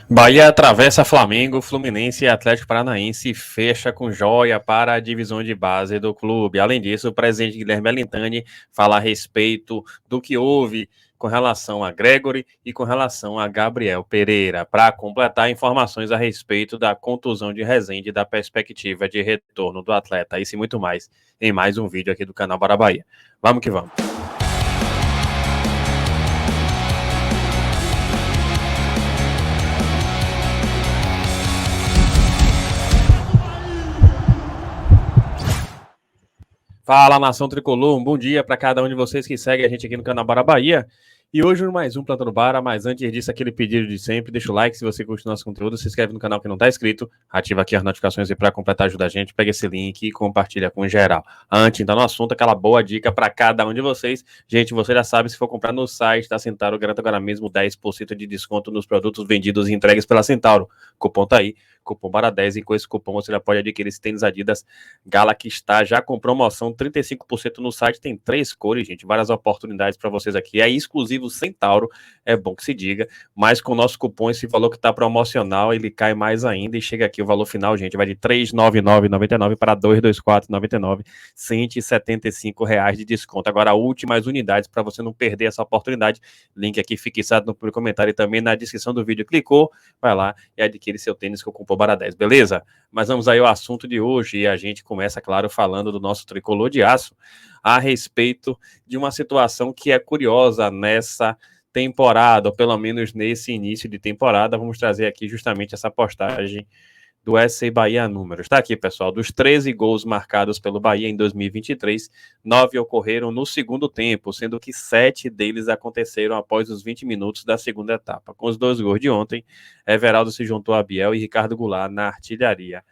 Bahia atravessa Flamengo, Fluminense e Atlético Paranaense e fecha com joia para a divisão de base do clube. Além disso, o presidente Guilherme Belintani fala a respeito do que houve com relação a Gregory e com relação a Gabriel Pereira, para completar informações a respeito da contusão de Resende e da perspectiva de retorno do atleta. Isso e muito mais em mais um vídeo aqui do canal Bora Bahia. Vamos que vamos. Fala, nação tricolor, um bom dia para cada um de vocês que segue a gente aqui no canal Bora Bahia. E hoje mais um Plantando Bara, mas antes disso, aquele pedido de sempre, deixa o like se você curte o nosso conteúdo, se inscreve no canal que não está inscrito, ativa aqui as notificações e para completar ajuda a gente, pega esse link e compartilha com geral. Antes de entrar no assunto, aquela boa dica para cada um de vocês. Gente, você já sabe, se for comprar no site da Centauro, garanta agora mesmo 10% de desconto nos produtos vendidos e entregues pela Centauro. O cupom tá aí, cupom BARA10, e com esse cupom você já pode adquirir esse tênis Adidas Gala que está já com promoção, 35% no site, tem 3 cores, gente, várias oportunidades para vocês aqui, é exclusivo Centauro, é bom que se diga, mas com o nosso cupom, esse valor que está promocional, ele cai mais ainda e chega aqui o valor final, gente, vai de R$ 399,99 para R$ 224,99, R$ 175 de desconto. Agora, últimas unidades para você não perder essa oportunidade, link aqui fixado no primeiro comentário e também na descrição do vídeo, clicou, vai lá e adquire seu tênis com o cupom BARA10, beleza? Mas vamos aí ao assunto de hoje e a gente começa, claro, falando do nosso tricolor de aço a respeito de uma situação que é curiosa nessa temporada, ou pelo menos nesse início de temporada. Vamos trazer aqui justamente essa postagem do SC Bahia Números. Está aqui, pessoal, dos 13 gols marcados pelo Bahia em 2023, 9 ocorreram no segundo tempo, sendo que 7 deles aconteceram após os 20 minutos da segunda etapa. Com os 2 gols de ontem, Everaldo se juntou a Biel e Ricardo Goulart na artilharia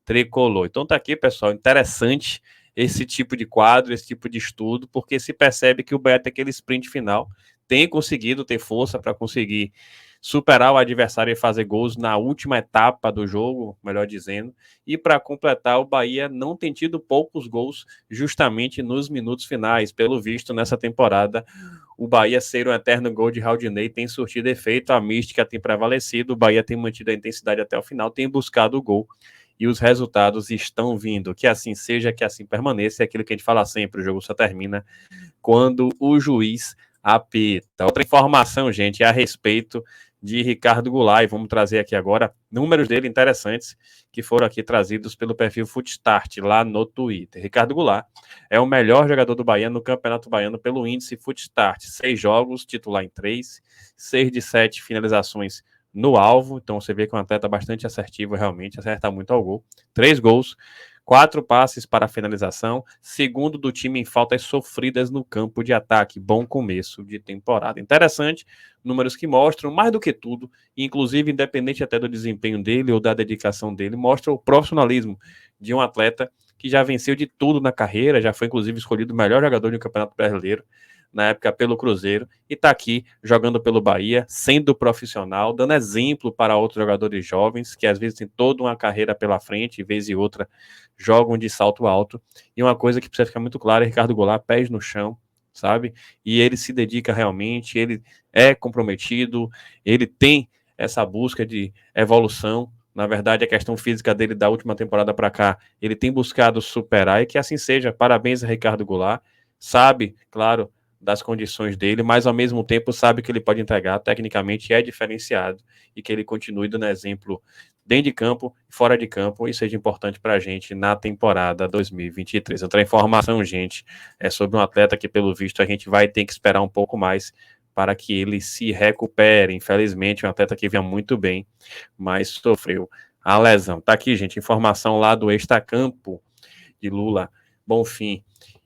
tricolor. Então tá aqui, pessoal, interessante esse tipo de quadro, esse tipo de estudo, porque se percebe que o Bahia tem aquele sprint final, tem conseguido ter força para conseguir superar o adversário e fazer gols na última etapa do jogo, melhor dizendo, e para completar, o Bahia não tem tido poucos gols justamente nos minutos finais, pelo visto nessa temporada, o Bahia ser um eterno gol de Raudinei tem surtido efeito, a mística tem prevalecido, o Bahia tem mantido a intensidade até o final, tem buscado o gol, e os resultados estão vindo. Que assim seja, que assim permaneça. É aquilo que a gente fala sempre, o jogo só termina quando o juiz apita. Outra informação, gente, é a respeito de Ricardo Goulart, e vamos trazer aqui agora números dele interessantes que foram aqui trazidos pelo perfil Footstart lá no Twitter. Ricardo Goulart é o melhor jogador do Bahia no Campeonato Baiano pelo índice Footstart. 6 jogos, titular em 3, 6 de 7 finalizações no alvo, então você vê que é um atleta bastante assertivo, realmente, acerta muito ao gol. 3 gols, 4 passes para a finalização, segundo do time em faltas sofridas no campo de ataque. Bom começo de temporada. Interessante, números que mostram, mais do que tudo, inclusive independente até do desempenho dele ou da dedicação dele, mostra o profissionalismo de um atleta que já venceu de tudo na carreira, já foi inclusive escolhido o melhor jogador do Campeonato Brasileiro, na época pelo Cruzeiro, e está aqui jogando pelo Bahia, sendo profissional, dando exemplo para outros jogadores jovens, que às vezes têm toda uma carreira pela frente, e vez e outra jogam de salto alto. E uma coisa que precisa ficar muito clara, Ricardo Goulart, pés no chão, sabe? E ele se dedica realmente, ele é comprometido, ele tem essa busca de evolução. Na verdade, a questão física dele da última temporada para cá, ele tem buscado superar, e que assim seja. Parabéns a Ricardo Goulart. Sabe, claro, das condições dele, mas ao mesmo tempo sabe que ele pode entregar, tecnicamente é diferenciado, e que ele continue dando exemplo dentro de campo, fora de campo, e seja importante para a gente na temporada 2023. Outra informação, gente, é sobre um atleta que, pelo visto, a gente vai ter que esperar um pouco mais para que ele se recupere. Infelizmente, um atleta que vinha muito bem, mas sofreu a lesão. Tá aqui, gente, informação lá do Extracampo de Lula Bonfim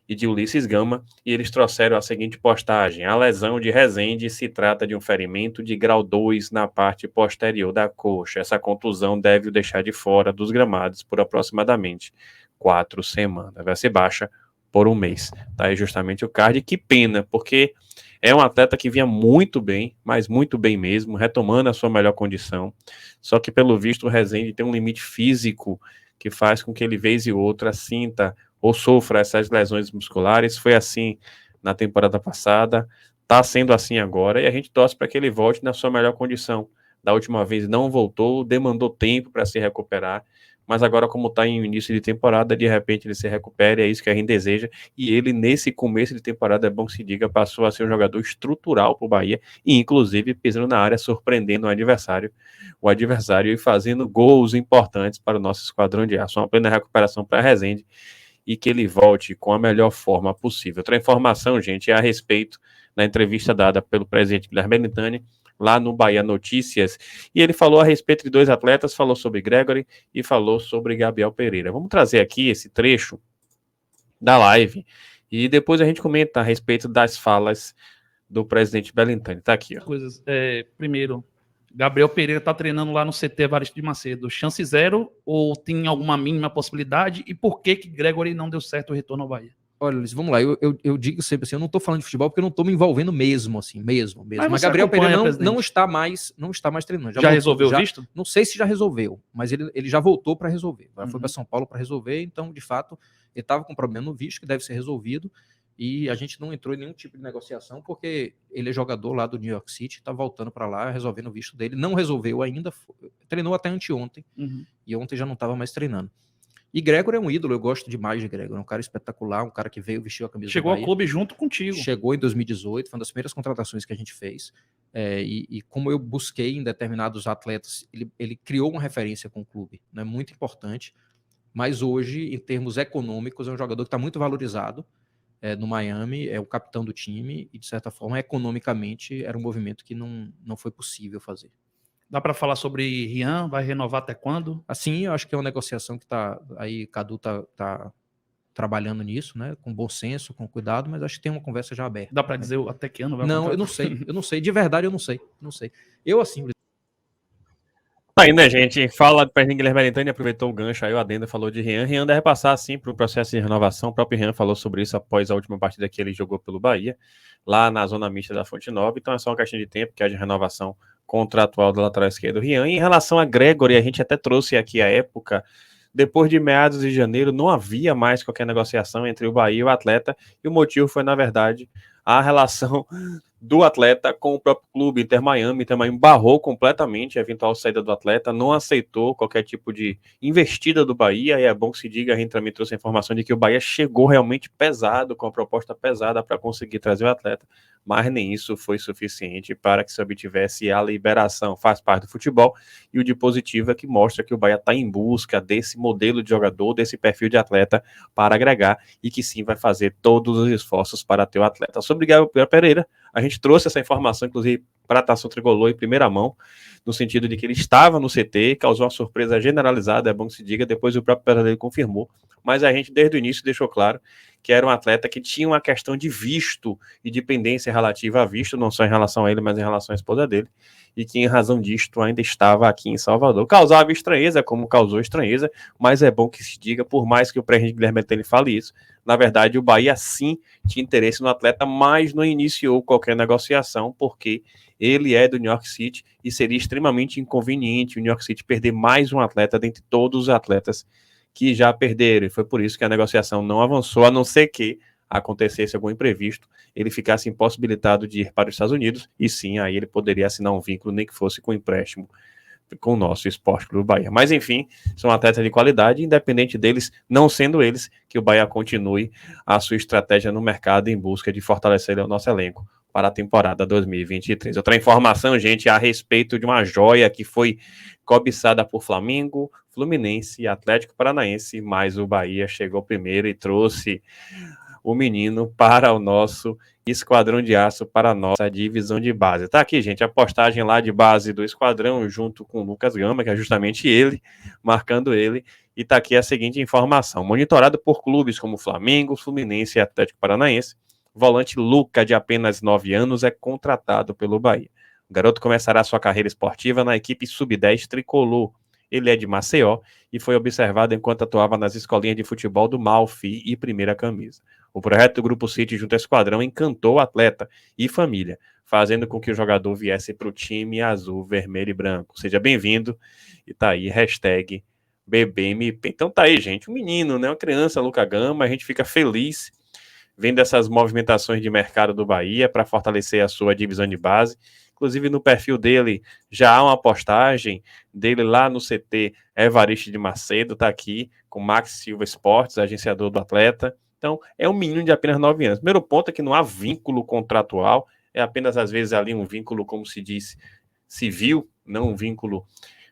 e de Ulisses Gama, e eles trouxeram a seguinte postagem: a lesão de Resende se trata de um ferimento de grau 2 na parte posterior da coxa. Essa contusão deve o deixar de fora dos gramados por aproximadamente 4 semanas. Vai ser baixa por um mês. Tá aí justamente o card. Que pena, porque é um atleta que vinha muito bem, mas muito bem mesmo, retomando a sua melhor condição. Só que, pelo visto, o Resende tem um limite físico que faz com que ele, vez e outra, sinta ou sofra essas lesões musculares. Foi assim na temporada passada, está sendo assim agora, e a gente torce para que ele volte na sua melhor condição, Da última vez não voltou, demandou tempo para se recuperar, mas agora, como está em início de temporada, de repente ele se recupera, é isso que a gente deseja. E ele, nesse começo de temporada, é bom que se diga, passou a ser um jogador estrutural para o Bahia, e inclusive pisando na área, surpreendendo o adversário e fazendo gols importantes para o nosso esquadrão de aço. Uma plena recuperação para Rezende e que ele volte com a melhor forma possível. Outra informação, gente, é a respeito da entrevista dada pelo presidente Guilherme Belintani lá no Bahia Notícias, e ele falou a respeito de dois atletas, falou sobre Gregory e falou sobre Gabriel Pereira. Vamos trazer aqui esse trecho da live e depois a gente comenta a respeito das falas do presidente Belintani. Tá aqui, ó. Primeiro, Gabriel Pereira está treinando lá no CT Evaristo de Macedo. Chance zero ou tem alguma mínima possibilidade? E por que Gregory não deu certo o retorno ao Bahia? Olha, Luiz, vamos lá. Eu digo sempre assim, eu não estou falando de futebol porque eu não estou me envolvendo mesmo, assim, mesmo. Mas Gabriel Pereira não está mais treinando. Já resolveu o visto? Não sei se já resolveu, mas ele já voltou para resolver. Foi para São Paulo para resolver, então, de fato, ele estava com problema no visto que deve ser resolvido e a gente não entrou em nenhum tipo de negociação porque ele é jogador lá do New York City, está voltando para lá, resolvendo o visto dele. Não resolveu ainda, treinou até anteontem e ontem já não estava mais treinando. E Gregory é um ídolo, eu gosto demais de Gregory, é um cara espetacular, um cara que veio, vestiu a camisa do Bahia. Chegou ao clube junto contigo. Chegou em 2018, foi uma das primeiras contratações que a gente fez, e como eu busquei em determinados atletas, ele criou uma referência com o clube, né, muito importante, mas hoje, em termos econômicos, é um jogador que está muito valorizado no Miami, é o capitão do time, e de certa forma, economicamente, era um movimento que não foi possível fazer. Dá para falar sobre Rian? Vai renovar até quando? Assim, eu acho que é uma negociação que tá aí, Cadu tá trabalhando nisso, né? Com bom senso, com cuidado, mas acho que tem uma conversa já aberta. Dá para dizer até que ano vai Não, eu não sei. De verdade, eu não sei. Eu, assim... Aí, né, gente? Fala do presidente Guilherme Belintani, aproveitou o gancho aí, o Adenda falou de Rian. Rian deve passar, sim, para o processo de renovação. O próprio Rian falou sobre isso após a última partida que ele jogou pelo Bahia, lá na zona mista da Fonte Nova. Então é só uma questão de tempo que haja renovação contratual do lateral esquerdo Rian. E em relação a Gregory, a gente até trouxe aqui a época, depois de meados de janeiro, não havia mais qualquer negociação entre o Bahia e o atleta, e o motivo foi, na verdade, a relação do atleta com o próprio clube. Inter Miami barrou completamente a eventual saída do atleta, não aceitou qualquer tipo de investida do Bahia, e é bom que se diga, a gente também trouxe a informação de que o Bahia chegou realmente pesado, com a proposta pesada para conseguir trazer o atleta, mas nem isso foi suficiente para que se obtivesse a liberação. Faz parte do futebol, e o de positivo é que mostra que o Bahia está em busca desse modelo de jogador, desse perfil de atleta para agregar, e que sim vai fazer todos os esforços para ter o atleta. Sobre Gabriel Pereira, a gente trouxe essa informação, inclusive, para a Taça Tricolor em primeira mão, no sentido de que ele estava no CT, causou uma surpresa generalizada, é bom que se diga, depois o próprio Pereira confirmou, mas a gente, desde o início, deixou claro que era um atleta que tinha uma questão de visto e dependência relativa a visto, não só em relação a ele, mas em relação à esposa dele, e que, em razão disto, ainda estava aqui em Salvador. Causava estranheza, como causou estranheza, mas é bom que se diga, por mais que o presidente Guilherme Belintani fale isso, na verdade, o Bahia sim tinha interesse no atleta, mas não iniciou qualquer negociação, porque ele é do New York City e seria extremamente inconveniente o New York City perder mais um atleta dentre todos os atletas que já perderam. E foi por isso que a negociação não avançou, a não ser que acontecesse algum imprevisto, ele ficasse impossibilitado de ir para os Estados Unidos, e sim, aí ele poderia assinar um vínculo, nem que fosse com empréstimo com o nosso Esporte Clube Bahia. Mas enfim, são atletas de qualidade, independente deles, não sendo eles, que o Bahia continue a sua estratégia no mercado em busca de fortalecer o nosso elenco para a temporada 2023. Outra informação, gente, a respeito de uma joia que foi cobiçada por Flamengo, Fluminense e Atlético Paranaense, mas o Bahia chegou primeiro e trouxe o menino para o nosso Esquadrão de Aço, para a nossa divisão de base. Tá aqui, gente, a postagem lá de base do Esquadrão, junto com o Lucas Gama, que é justamente ele, marcando ele, e tá aqui a seguinte informação: monitorado por clubes como Flamengo, Fluminense e Atlético Paranaense, o volante Luca, de apenas 9 anos, é contratado pelo Bahia. O garoto começará sua carreira esportiva na equipe Sub-10 Tricolor. Ele é de Maceió e foi observado enquanto atuava nas escolinhas de futebol do Malfi e Primeira Camisa. O projeto do Grupo City junto ao Esquadrão encantou o atleta e família, fazendo com que o jogador viesse para o time azul, vermelho e branco. Seja bem-vindo. E tá aí, hashtag BBMP. Então tá aí, gente, um menino, né, uma criança, Luca Gama, a gente fica feliz vendo essas movimentações de mercado do Bahia para fortalecer a sua divisão de base, Inclusive no perfil dele já há uma postagem dele lá no CT Evaristo de Macedo, tá aqui com Max Silva Esportes, agenciador do atleta. Então, é um menino de apenas 9 anos. Primeiro ponto é que não há vínculo contratual, é apenas, às vezes, ali um vínculo, como se diz, civil, não um vínculo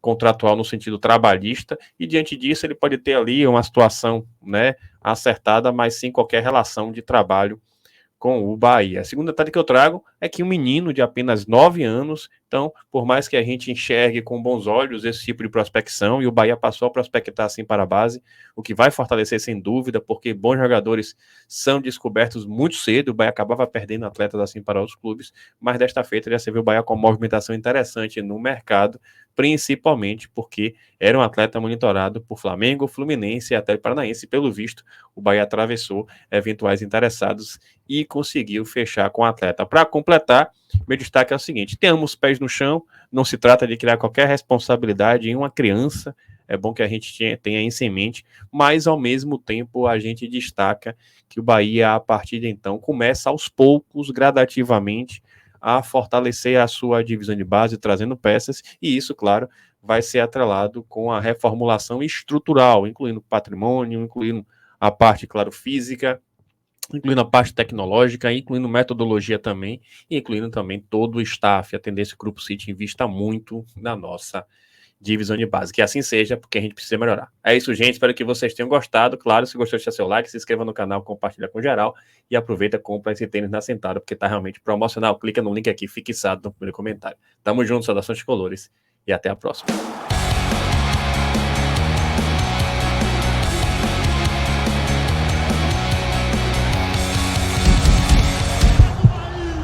contratual no sentido trabalhista, e diante disso ele pode ter ali uma situação, né, acertada, mas sem qualquer relação de trabalho com o Bahia. A segunda detalhe que eu trago é que um menino de apenas 9 anos, então, por mais que a gente enxergue com bons olhos esse tipo de prospecção, e o Bahia passou a prospectar assim para a base, o que vai fortalecer sem dúvida, porque bons jogadores são descobertos muito cedo, o Bahia acabava perdendo atletas assim para outros clubes, mas desta feita já se viu o Bahia com uma movimentação interessante no mercado, principalmente porque era um atleta monitorado por Flamengo, Fluminense e até Paranaense. Pelo visto, o Bahia atravessou eventuais interessados e conseguiu fechar com o atleta. Para completar, meu destaque é o seguinte: temos pés no chão, não se trata de criar qualquer responsabilidade em uma criança, é bom que a gente tenha isso em mente, mas ao mesmo tempo a gente destaca que o Bahia, a partir de então, começa aos poucos, gradativamente, a fortalecer a sua divisão de base, trazendo peças, e isso, claro, vai ser atrelado com a reformulação estrutural, incluindo patrimônio, incluindo a parte, claro, física, incluindo a parte tecnológica, incluindo metodologia também, e incluindo também todo o staff. A tendência é que o Grupo City invista muito na nossa divisão de base. Que assim seja, porque a gente precisa melhorar. É isso, gente. Espero que vocês tenham gostado. Claro, se gostou, deixa seu like, se inscreva no canal, compartilha com geral e aproveita e compra esse tênis na Centauro, porque tá realmente promocional. Clica no link aqui fixado no primeiro comentário. Tamo junto, saudações de colores e até a próxima.